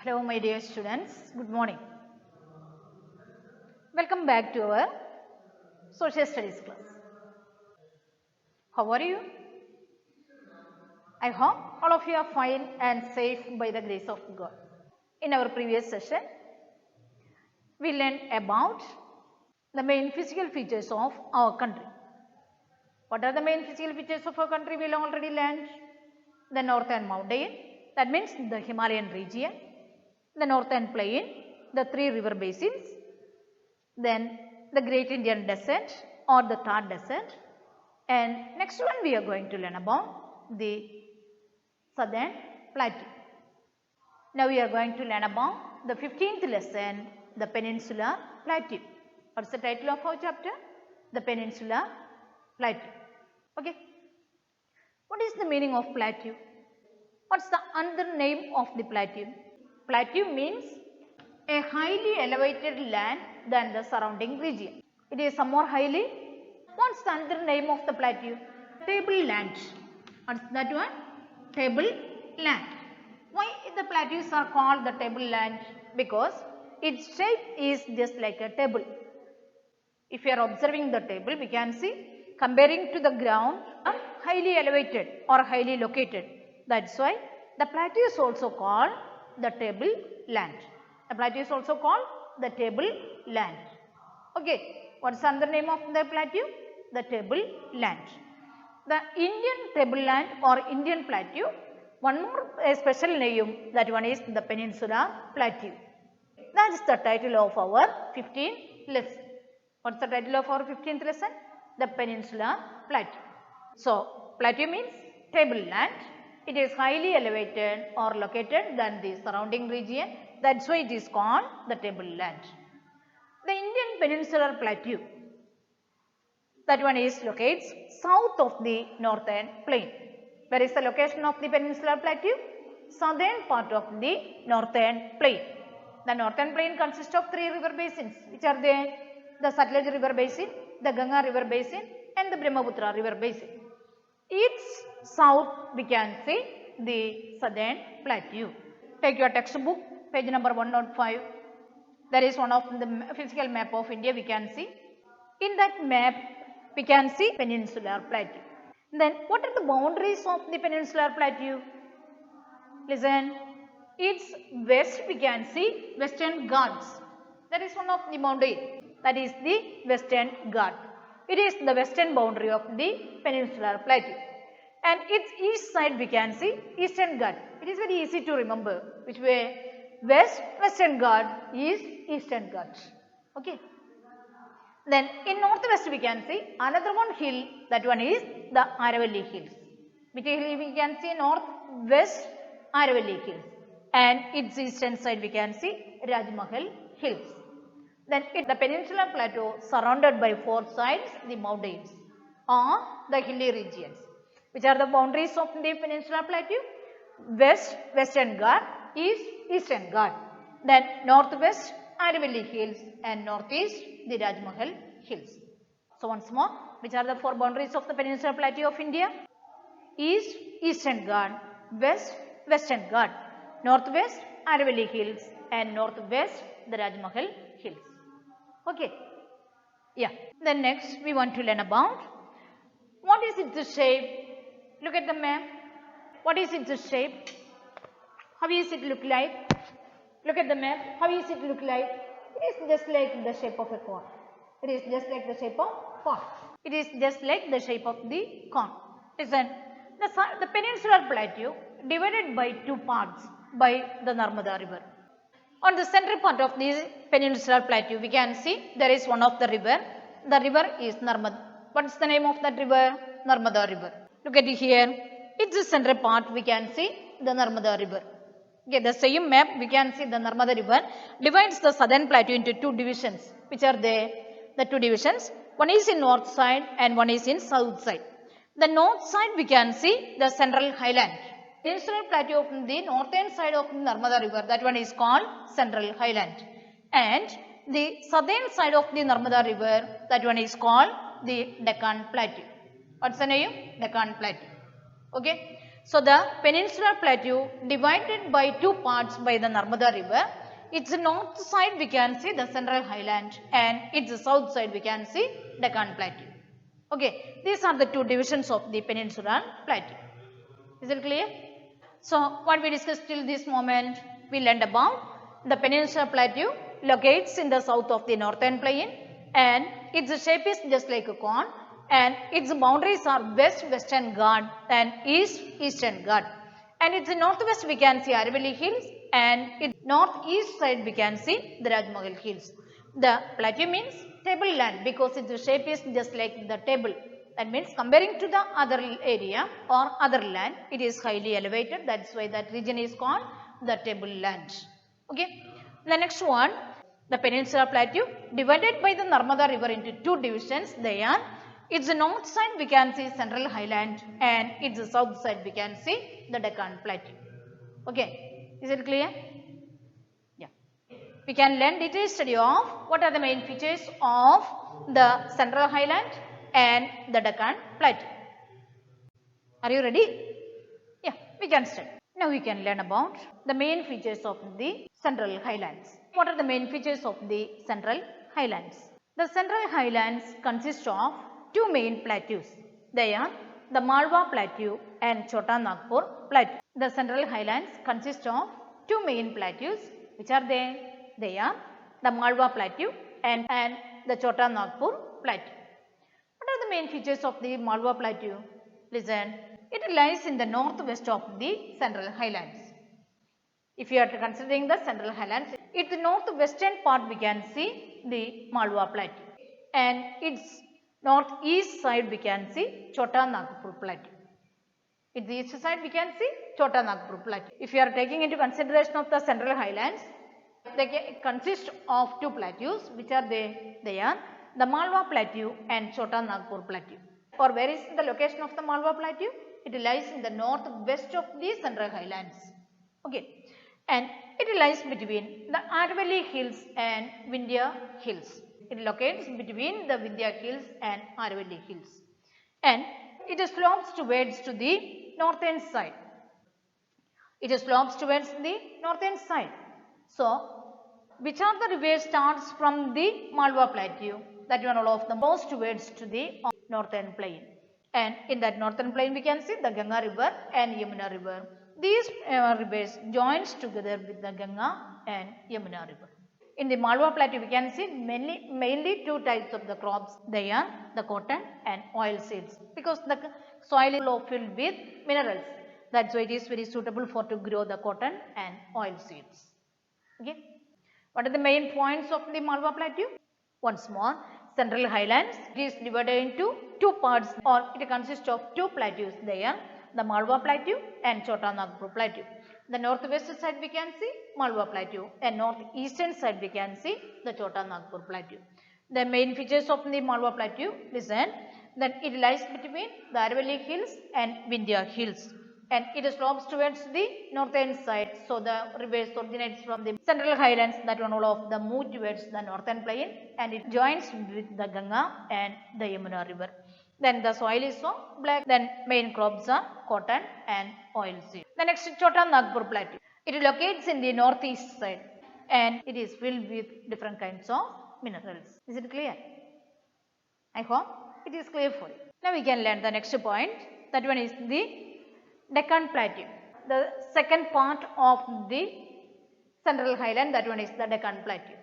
Hello my dear students, good morning. Welcome back to our social studies class. How are you? I hope all of you are fine and safe by the grace of God. In our previous session, we learned about the main physical features of our country. What are the main physical features of our country? We already learned the northern mountain, that means the Himalayan region, the northern plain, the three river basins, then the Great Indian Desert or the Thar Desert, and next one we are going to learn about the Southern Plateau. Now we are going to learn about the 15th lesson, the Peninsular Plateau. What's the title of our chapter? The Peninsular Plateau. Okay. What is the meaning of plateau? What's the other name of the plateau? Plateau means a highly elevated land than the surrounding region. It is some more highly. What's the other name of the plateau? Tableland. What's that one? Tableland. Why the plateaus are called the tableland? Because its shape is just like a table. If you are observing the table, we can see comparing to the ground, highly elevated or highly located. That's why the plateau is also called the tableland. The plateau is also called the tableland. Okay, what's the other name of the plateau? The tableland. The Indian tableland or Indian plateau, one more special name, that one is the Peninsular Plateau. That is the title of our 15th lesson. What's the title of our 15th lesson? The Peninsular Plateau. So, plateau means tableland. It is highly elevated or located than the surrounding region. That's why it is called the tableland. The Indian Peninsular Plateau, that one is located south of the northern plain. Where is the location of the Peninsular Plateau? Southern part of the northern plain. The northern plain consists of three river basins. Which are they? The Sutlej river basin, the Ganga river basin and the Brahmaputra river basin. Its south we can see the southern plateau. Take your textbook, page number 105. There is one of the physical map of India we can see. In that map we can see Peninsular Plateau. Then what are the boundaries of the Peninsular Plateau? Listen, its west we can see Western Ghats. That is one of the boundary. That is the Western Ghat. It is the western boundary of the Peninsular Plateau. And its east side we can see Eastern Ghat. It is very easy to remember which way. Western Ghat is Eastern Ghat. Okay. Then in northwest we can see another one hill, that one is the Aravalli Hills. Which hill we can see? Northwest Aravalli Hills. And its eastern side we can see Rajmahal Hills. Then the Peninsular Plateau surrounded by four sides the mountains or the hilly regions. Which are the boundaries of the Peninsular Plateau? West, Western Ghat, East, Eastern Ghat. Then northwest, Aravalli Hills, and northeast, the Rajmahal Hills. So once more, which are the four boundaries of the Peninsular Plateau of India? East, Eastern Ghat, West, Western Ghat, northwest, Aravalli Hills, and northwest, the Rajmahal Hills. Okay. Yeah. Then next we want to learn about what is its shape. Look at the map. What is its shape? How is it look like? Look at the map. How is it look like? It is just like the shape of a cone. It is just like the shape of cone. It is just like the shape of the cone. Listen, the Peninsular Plateau divided by two parts by the Narmada river. On the central part of this Peninsular Plateau, we can see there is one of the river. The river is Narmada. What is the name of that river? Narmada river. Look at it here. It's the central part. We can see the Narmada river. Okay, the same map we can see the Narmada river divides the southern plateau into two divisions. Which are they? The two divisions. One is in north side and one is in south side. The north side we can see the central highland. Peninsular Plateau of the northern side of the Narmada river, that one is called Central Highland. And the southern side of the Narmada river, that one is called the Deccan Plateau. What's the name? Deccan Plateau. Okay. So the peninsular plateau divided by two parts by the Narmada river. Its north side we can see the central highland and its south side we can see Deccan plateau. Okay, these are the two divisions of the peninsular plateau. Is it clear? So what we discussed till this moment, we learned about the peninsular plateau locates in the south of the northern plain and its shape is just like a cone and its boundaries are west-western Ghat and east-eastern Ghat. And its northwest we can see Aravalli Hills and its northeast side we can see the Rajmahal Hills. The plateau means table land because its shape is just like the table. That means comparing to the other area or other land, it is highly elevated. That's why that region is called the table land. Okay. The next one, the peninsular plateau divided by the Narmada river into two divisions. They are, its north side we can see central highland and its south side we can see the Deccan plateau. Okay. Is it clear? Yeah. We can learn detailed study of what are the main features of the central highland and the Deccan plateau. Are you ready? Yeah, we can start. Now we can learn about the main features of the central highlands. What are the main features of the central highlands? The central highlands consist of two main plateaus. They are the Malwa plateau and Chota Nagpur plateau. The central highlands consist of two main plateaus. Which are they? They are the Malwa plateau and the Chota Nagpur plateau. What are the main features of the Malwa plateau? Listen, it lies in the northwest of the central highlands. If you are considering the central highlands, its northwestern part we can see the Malwa plateau and its northeast side we can see Chota Nagpur plateau. Its east side we can see Chota Nagpur plateau. If you are taking into consideration of the central highlands, they consist of two plateaus. Which are they? They are the Malwa plateau and Chota Nagpur plateau. Or where is the location of the Malwa plateau? It lies in the northwest of the central highlands. Okay. And it lies between the Aravalli Hills and Vindhya Hills. It locates between the Vindhya Hills and Aravalli Hills. And it slopes towards to the northern side. It slopes towards the northern side. So, which are the rivers starts from the Malwa plateau? That one all of them goes towards to the northern plain. And in that northern plain we can see the Ganga river and Yamuna river. These rivers joins together with the Ganga and Yamuna river. In the Malwa plateau we can see mainly two types of the crops. They are the cotton and oil seeds because the soil is filled with minerals. That's why it is very suitable for to grow the cotton and oil seeds. Okay. What are the main points of the Malwa plateau? Once more, central highlands is divided into two parts or it consists of two plateaus. They are the Malwa plateau and Chota Nagpur plateau. The northwest side we can see Malwa plateau and northeastern side we can see the Chota Nagpur plateau. The main features of the Malwa plateau, listen, that it lies between the Aravalli Hills and Vindhya Hills and it slopes towards the northern side. So the rivers originates from the central highlands, that one all of them move towards the northern plain and it joins with the Ganga and the Yamuna river. Then the soil is so black. Then main crops are cotton and oilseed. The next Chota Nagpur plateau. It locates in the northeast side and it is filled with different kinds of minerals. Is it clear? I hope it is clear for you. Now we can learn the next point. That one is the Deccan plateau. The second part of the central highland, that one is the Deccan plateau.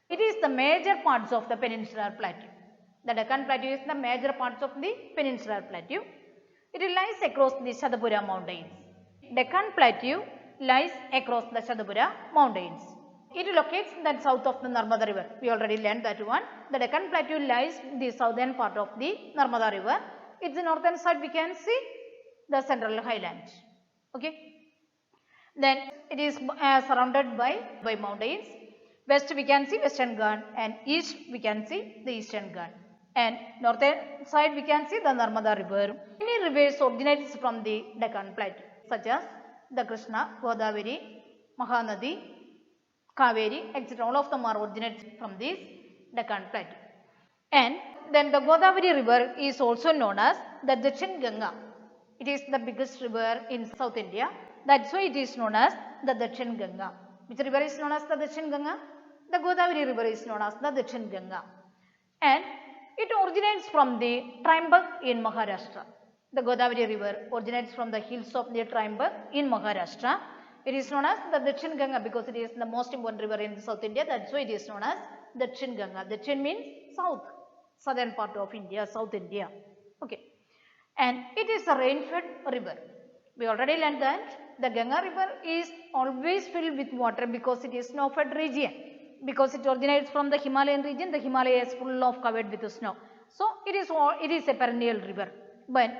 It is the major parts of the peninsular plateau. The Deccan plateau is the major parts of the peninsular plateau. It lies across the Shadapura mountains. Deccan plateau lies across the Shadapura mountains. It locates in the south of the Narmada river. We already learned that one. The Deccan plateau lies in the southern part of the Narmada river. Its northern side we can see the central highland. Okay. Then it is surrounded by mountains. West we can see Western Ghat and east we can see the Eastern Ghat. And northern side we can see the Narmada river. Many rivers originates from the Deccan plateau such as the Krishna, Godavari, Mahanadi, Kaveri, etc. All of them are originates from this Deccan plateau. And then the Godavari river is also known as the Dakshin Ganga. It is the biggest river in South India. That's why it is known as the Dakshin Ganga. Which river is known as the Dakshin Ganga? The Godavari river is known as the Dakshin Ganga. And it originates from the Trimbak in Maharashtra. The Godavari river originates from the hills of the Trimbak in Maharashtra. It is known as the Dakshin Ganga because it is the most important river in South India. That's why it is known as Dakshin Ganga. Dakshin means south, southern part of India, South India. Okay. And it is a rain-fed river. We already learned that the Ganga river is always filled with water because it is snow-fed region. Because it originates from the Himalayan region, the Himalaya is full of covered with snow. So it is a perennial river. But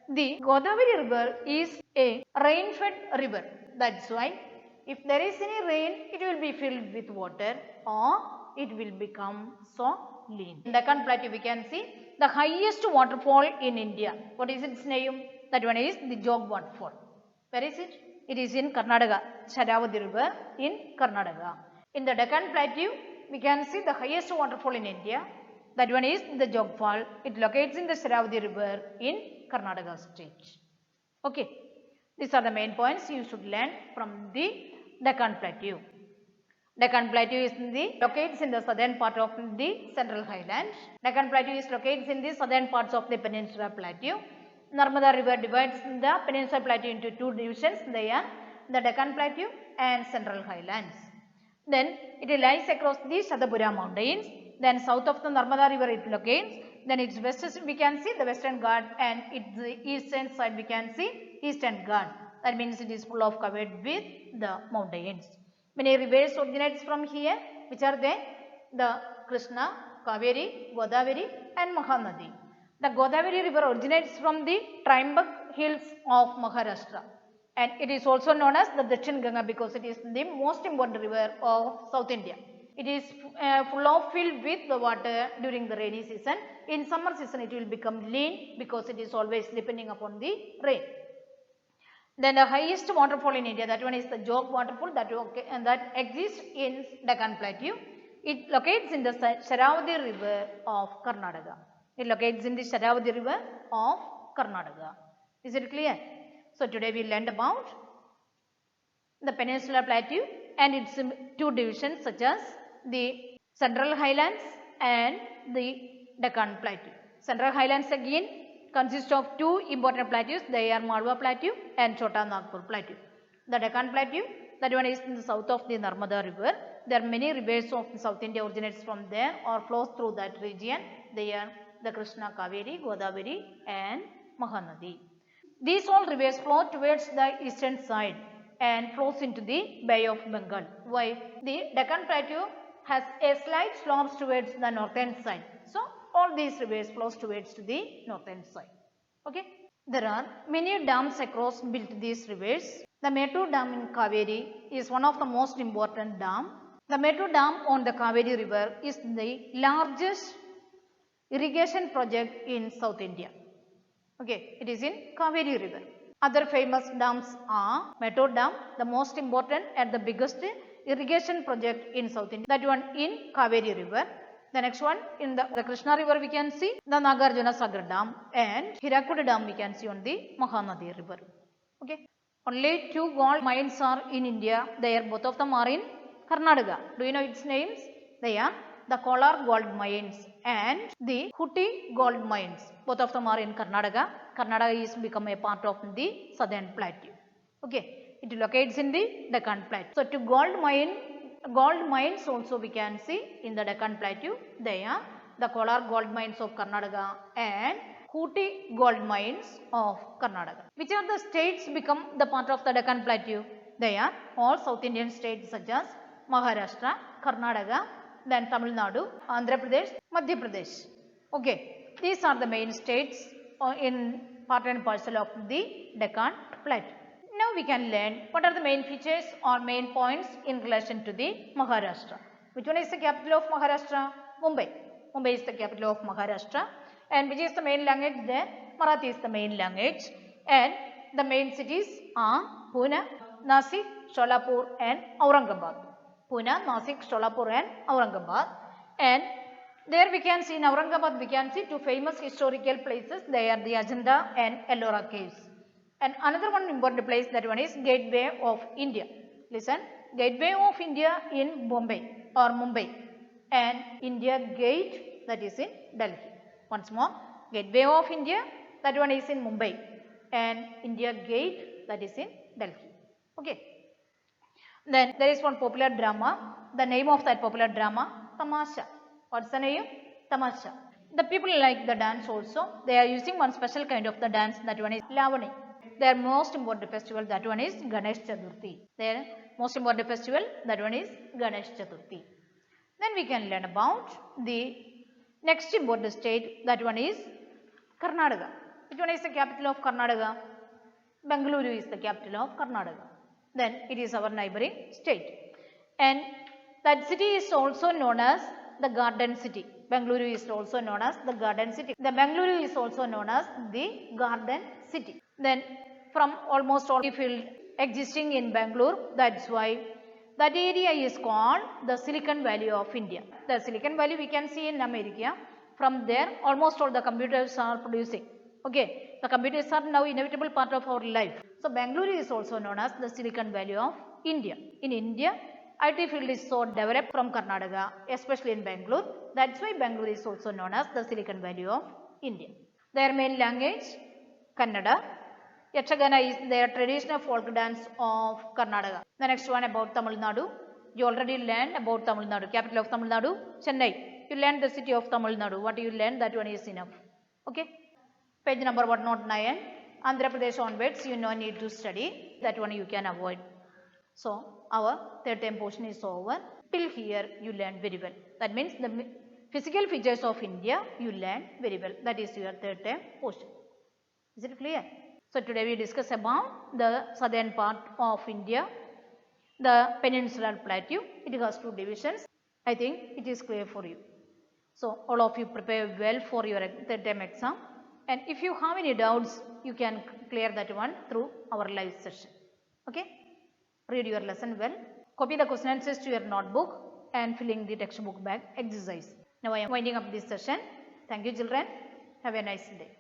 the Godavari river is a rain-fed river. That's why if there is any rain, it will be filled with water or it will become so lean. In Deccan Plateau, we can see the highest waterfall in India. What is its name? That one is the Jog waterfall. Where is it? It is in Karnataka, Sharavati river in Karnataka. In the Deccan Plateau, we can see the highest waterfall in India. That one is the Jog fall. It locates in the Sharavati river in Karnataka state. Okay. These are the main points you should learn from the Deccan Plateau. Deccan Plateau is locates in the southern part of the Central Highlands. Deccan Plateau is located in the southern parts of the Peninsula Plateau. Narmada river divides the Peninsula Plateau into two divisions. They are the Deccan Plateau and Central Highlands. Then it lies across the Satapura mountains. Then south of the Narmada river it locates. Then its west we can see the Western Ghat and its eastern side we can see Eastern Ghat. That means it is full of covered with the mountains. Many rivers originates from here. Which are they? The Krishna, Kaveri, Godavari and Mahanadi. The Godavari river originates from the Trimbak hills of Maharashtra. And it is also known as the Dakshin Ganga because it is the most important river of South India. It is filled with the water during the rainy season. In summer season it will become lean because it is always depending upon the rain. Then the highest waterfall in India, that one is the Jog waterfall that exists in Deccan Plateau. It locates in the Sharavati river of Karnataka. It locates in the Sharavati river of Karnataka. Is it clear? So today we learned about the Peninsula Plateau and its two divisions such as the Central Highlands and the Deccan Plateau. Central Highlands again consists of two important plateaus. They are Malwa Plateau and Chota Nagpur Plateau. The Deccan Plateau, that one is in the south of the Narmada river. There are many rivers of South India originates from there or flows through that region. They are the Krishna, Kaveri, Godavari and Mahanadi. These all rivers flow towards the eastern side and flows into the Bay of Bengal. Why? The Deccan Plateau has a slight slopes towards the northern side. So all these rivers flows towards the northern side. Okay. There are many dams across built these rivers. The Mettur Dam in Kaveri is one of the most important dam. The Mettur Dam on the Kaveri river is the largest irrigation project in South India. Okay, it is in Kaveri river. Other famous dams are Mettur Dam, the most important and the biggest irrigation project in South India. That one in Kaveri river. The next one in the Krishna river we can see the Nagarjuna Sagar Dam and Hirakud Dam we can see on the Mahanadi river. Okay. Only two gold mines are in India. They are both of them are in Karnataka. Do you know its names? They are the Kolar gold mines and the Hutti gold mines. Both of them are in Karnataka. Karnataka is become a part of the southern plateau. Okay. It locates in the Deccan Plateau. So to gold mines also we can see in the Deccan Plateau. They are the Kolar gold mines of Karnataka and Hutti gold mines of Karnataka. Which are the states become the part of the Deccan Plateau? They are all South Indian states such as Maharashtra, Karnataka, then Tamil Nadu, Andhra Pradesh, Madhya Pradesh. Okay, these are the main states in part and parcel of the Deccan Plateau. Now we can learn what are the main features or main points in relation to the Maharashtra. Which one is the capital of Maharashtra? Mumbai. Mumbai is the capital of Maharashtra. And which is the main language there? Marathi is the main language. And the main cities are Pune, Nasik, Sholapur and Aurangabad. Pune, Nasik, Sholapur and Aurangabad. And there we can see in Aurangabad we can see two famous historical places. They are the Ajanta and Ellora caves. And another one important place, that one is Gateway of India. Listen, Gateway of India in Bombay or Mumbai, and India Gate, that is in Delhi. Once more, Gateway of India, that one is in Mumbai, and India Gate, that is in Delhi. Okay. Then there is one popular drama. The name of that popular drama, Tamasha. What's the name? Tamasha. The people like the dance also. They are using one special kind of the dance, that one is Lavani. Their most important festival, that one is Ganesh Chaturthi. Their most important festival, that one is Ganesh Chaturthi. Then we can learn about the next important state, that one is Karnataka. Which one is the capital of Karnataka? Bengaluru is the capital of Karnataka. Then it is our neighboring state. And that city is also known as the Garden City. Bengaluru is also known as the Garden City. The Bengaluru is also known as the Garden City. Then from almost all field existing in Bangalore, that's why that area is called the Silicon Valley of India. The Silicon Valley we can see in America. From there almost all the computers are producing. Okay, the computers are now inevitable part of our life. So Bangalore is also known as the Silicon Valley of India. In India, IT field is so developed from Karnataka, especially in Bangalore. That's why Bangalore is also known as the Silicon Valley of India. Their main language, Kannada. Yachagana is their traditional folk dance of Karnataka. The next one about Tamil Nadu. You already learned about Tamil Nadu. Capital of Tamil Nadu, Chennai. You learned the city of Tamil Nadu. What you learned, that one is enough. Okay. Page number 109. Andhra Pradesh onwards, you no need to study. That one you can avoid. So our third term portion is over. Till here you learned very well. That means the physical features of India you learned very well. That is your third term portion. Is it clear? So today we discuss about the southern part of India, the peninsular plateau. It has two divisions. I think it is clear for you. So all of you prepare well for your third term exam. And if you have any doubts, you can clear that one through our live session. Okay? Read your lesson well. Copy the question answers to your notebook and filling the textbook bag exercise. Now I am winding up this session. Thank you children. Have a nice day.